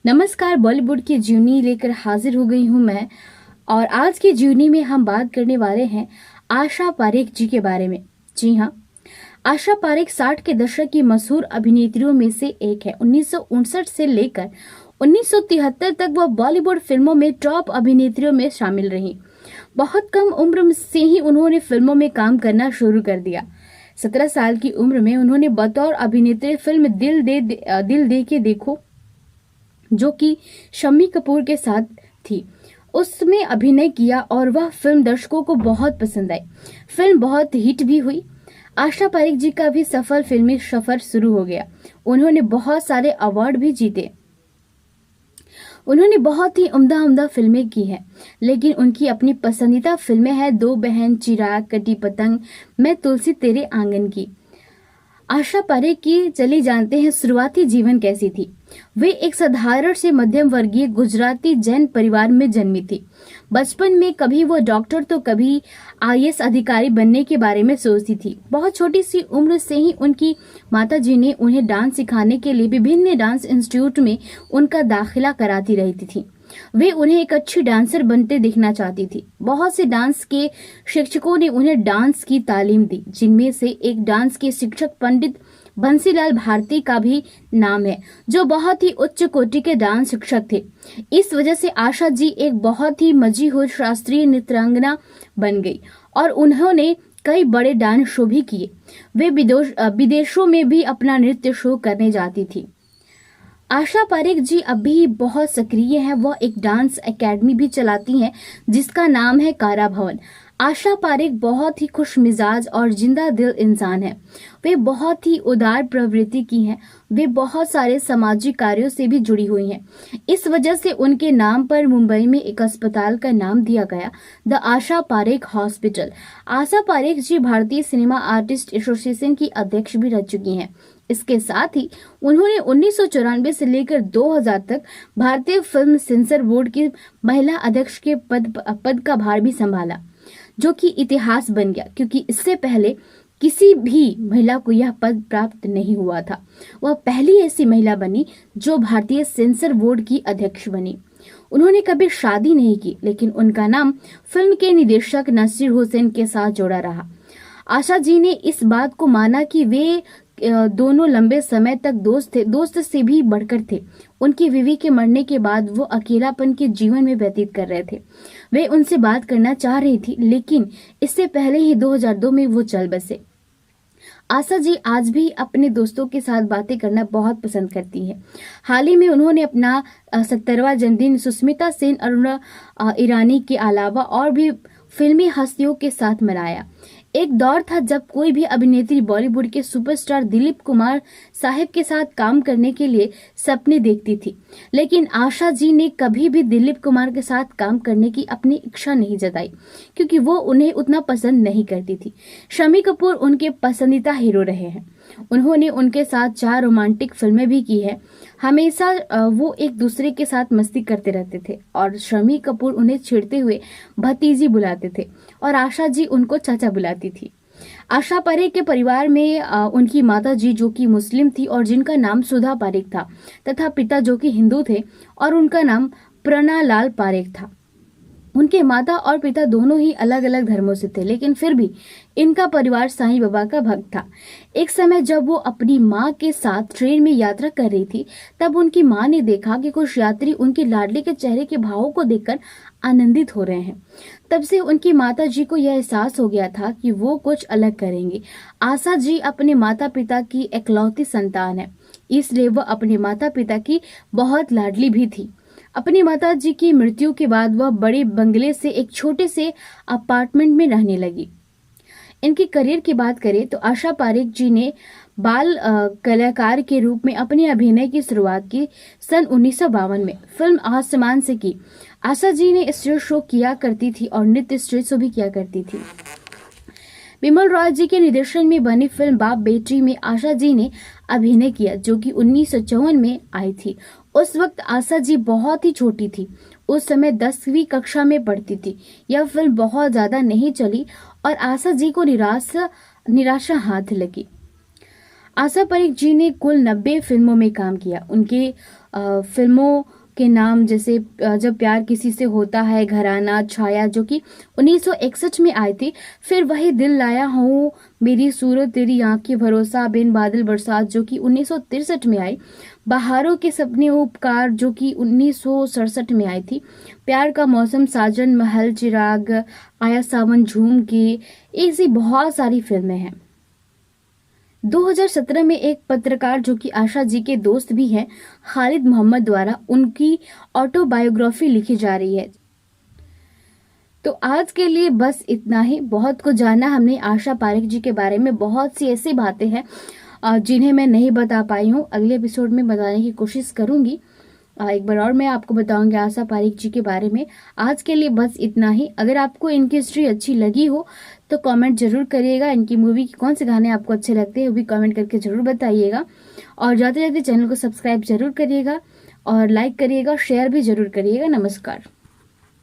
नमस्कार। बॉलीवुड की जीवनी लेकर हाजिर हो गई हूँ मैं। और आज की जीवनी में हम बात करने वाले हैं आशा पारेख जी के बारे में। जी हाँ, आशा पारेख 60 के दशक की मशहूर अभिनेत्रियों में से एक है। 1959 से लेकर 1973 तक वह बॉलीवुड फिल्मों में टॉप अभिनेत्रियों में शामिल रही। बहुत कम उम्र से ही उन्होंने फिल्मों में काम करना शुरू कर दिया। 17 साल की उम्र में उन्होंने बतौर अभिनेत्री फिल्म दिल दे के देखो, जो कि शम्मी कपूर के साथ थी, उसमें अभिनय किया और वह फिल्म दर्शकों को बहुत पसंद आई। फिल्म बहुत हिट भी हुई। आशा पारेख जी का भी सफल फिल्मी सफर शुरू हो गया। उन्होंने बहुत सारे अवार्ड भी जीते। उन्होंने बहुत ही उम्दा उम्दा फिल्में की हैं, लेकिन उनकी अपनी पसंदीदा फिल्में हैं दो बहन, चिराग, कटी पतंग, मैं तुलसी तेरे आंगन की। आशा पारेख की चलिए जानते हैं शुरुआती जीवन कैसी थी। वे एक साधारण से मध्यम वर्गीय गुजराती जैन परिवार में जन्मी थी। बचपन में कभी वो डॉक्टर तो कभी आईएएस अधिकारी बनने के बारे में सोचती थी। बहुत छोटी सी उम्र से ही उनकी माताजी ने उन्हें डांस सिखाने के लिए विभिन्न डांस इंस्टीट्यूट में उनका दाखिला कराती रहती थी। वे उन्हें एक अच्छी डांसर बनते देखना चाहती थी। बहुत से डांस के शिक्षकों ने उन्हें डांस की तालीम दी, जिनमें से एक डांस के शिक्षक पंडित बंसीलाल भारती का भी नाम है, जो बहुत ही उच्च कोटि के डांस शिक्षक थे। इस वजह से आशा जी एक बहुत ही मशहूर शास्त्रीय नृत्यांगना बन गई और उन्होंने कई बड़े डांस शो भी किए। वे विदेशों में भी अपना नृत्य शो करने जाती थी। आशा पारेख जी अभी बहुत सक्रिय हैं। वह एक डांस एकेडमी भी चलाती हैं, जिसका नाम है कारा भवन। आशा पारेख बहुत ही खुश मिजाज और जिंदा दिल इंसान है। वे बहुत ही उदार प्रवृत्ति की हैं। वे बहुत सारे सामाजिक कार्यों से भी जुड़ी हुई हैं। इस वजह से उनके नाम पर मुंबई में एक अस्पताल का नाम दिया गया, द आशा पारेख हॉस्पिटल। आशा पारेख जी भारतीय सिनेमा आर्टिस्ट एसोसिएशन की अध्यक्ष भी रह चुकी हैं। इसके साथ ही उन्होंने 1994 से लेकर 2000 तक भारतीय फिल्म सेंसर बोर्ड की महिला अध्यक्ष के पद का भार भी संभाला, जो कि इतिहास बन गया, क्योंकि इससे पहले किसी भी महिला को यह पद प्राप्त नहीं हुआ था। वह पहली ऐसी महिला बनी जो भारतीय सेंसर बोर्ड की अध्यक्ष बनी। उन्होंने कभी शादी नहीं की, लेकिन उनका नाम फिल्म के निदेशक नसीर हुसैन के साथ जोड़ा रहा। आशा जी ने इस बात को माना कि वे दोनों लंबे समय तक दोस्त से भी बढ़कर थे। उनकी बीवी के मरने के बाद वो अकेलापन के जीवन में व्यतीत कर रहे थे। वे उनसे बात करना चाह रही थी, लेकिन इससे पहले ही 2002 में वो चल बसे। आशा जी आज भी अपने दोस्तों के साथ बातें करना बहुत पसंद करती है। हाल ही में उन्होंने अपना 70वां जन्मदिन सुष्मिता सेन, अरुणा ईरानी के अलावा और भी फिल्मी हस्तियों के साथ मनाया। एक दौर था जब कोई भी अभिनेत्री बॉलीवुड के सुपरस्टार दिलीप कुमार साहब के साथ काम करने के लिए सपने देखती थी, लेकिन आशा जी ने कभी भी दिलीप कुमार के साथ काम करने की अपनी इच्छा नहीं जताई, क्योंकि वो उन्हें उतना पसंद नहीं करती थी। शम्मी कपूर उनके पसंदीदा हीरो रहे हैं। उन्होंने उनके साथ 4 रोमांटिक फिल्में भी की है। हमेशा वो एक दूसरे के साथ मस्ती करते रहते थे और शम्मी कपूर उन्हें छेड़ते हुए भतीजी बुलाते थे और आशा जी उनको चाचा बुलाती थी। आशा पारेख के परिवार में उनकी माता जी, जो कि मुस्लिम थी और जिनका नाम सुधा पारेख था, तथा पिता जो कि हिंदू थे और उनका नाम प्रणा पारेख था। उनके माता और पिता दोनों ही अलग अलग धर्मों से थे, लेकिन फिर भी इनका परिवार साईं बाबा का भक्त था। एक समय जब वो अपनी माँ के साथ ट्रेन में यात्रा कर रही थी, तब उनकी माँ ने देखा कि कुछ यात्री उनके लाडले के चेहरे के भावों को देखकर आनंदित हो रहे हैं। तब से उनकी माता जी को यह एहसास हो गया था कि वो कुछ अलग करेंगे। आशा जी अपने माता पिता की इकलौती संतान है, इसलिए वह अपने माता पिता की बहुत लाडली भी थी। अपनी माता जी की मृत्यु के बाद वह बड़े बंगले से एक छोटे से अपार्टमेंट में रहने लगी। इनके करियर की बात करें तो आशा पारेख जी ने बाल कलाकार के रूप में अपने अभिनय की शुरुआत की सन 1952 में फिल्म आसमान से की। आशा जी ने स्टेज शो किया करती थी और नृत्य स्टेज शो भी किया करती थी। बिमल रॉय जी के निर्देशन में बनी फिल्म बाप बेटी में आशा जी ने अभिनय किया, जो कि 1954 में आई थी। उस वक्त आशा जी बहुत ही छोटी थी। उस समय 10वीं कक्षा में पढ़ती थी। यह फिल्म बहुत ज्यादा नहीं चली और आशा जी को निराशा हाथ लगी। आशा पारेख जी ने कुल 90 फिल्मों में काम किया। उनके फिल्मों के नाम जैसे जब प्यार किसी से होता है, घराना, छाया जो कि 1961 में आई थी, फिर वही दिल लाया हूँ, मेरी सूरत तेरी आंखें, भरोसा, बिन बादल बरसात जो कि 1963 में आई, बहारों के सपने, उपकार जो कि 1967 में आई थी, प्यार का मौसम, साजन, महल, चिराग, आया सावन, झूम के, ऐसी बहुत सारी फिल्में हैं। 2017 में एक पत्रकार जो कि आशा जी के दोस्त भी हैं, खालिद मोहम्मद द्वारा उनकी ऑटोबायोग्राफी लिखी जा रही है। तो आज के लिए बस इतना ही। बहुत कुछ जाना हमने आशा पारेख जी के बारे में, बहुत सी ऐसी बातें हैं जिन्हें मैं नहीं बता पाई हूँ। अगले एपिसोड में बताने की कोशिश करूंगी। एक बार और मैं आपको बताऊंगी आशा पारेख जी के बारे में। आज के लिए बस इतना ही। अगर आपको इनकी हिस्ट्री अच्छी लगी हो तो कमेंट जरूर करिएगा। इनकी मूवी के कौन से गाने आपको अच्छे लगते हैं वो भी कमेंट करके जरूर बताइएगा। और जाते जाते चैनल को सब्सक्राइब जरूर करिएगा और लाइक करिएगा, शेयर भी जरूर करिएगा। नमस्कार।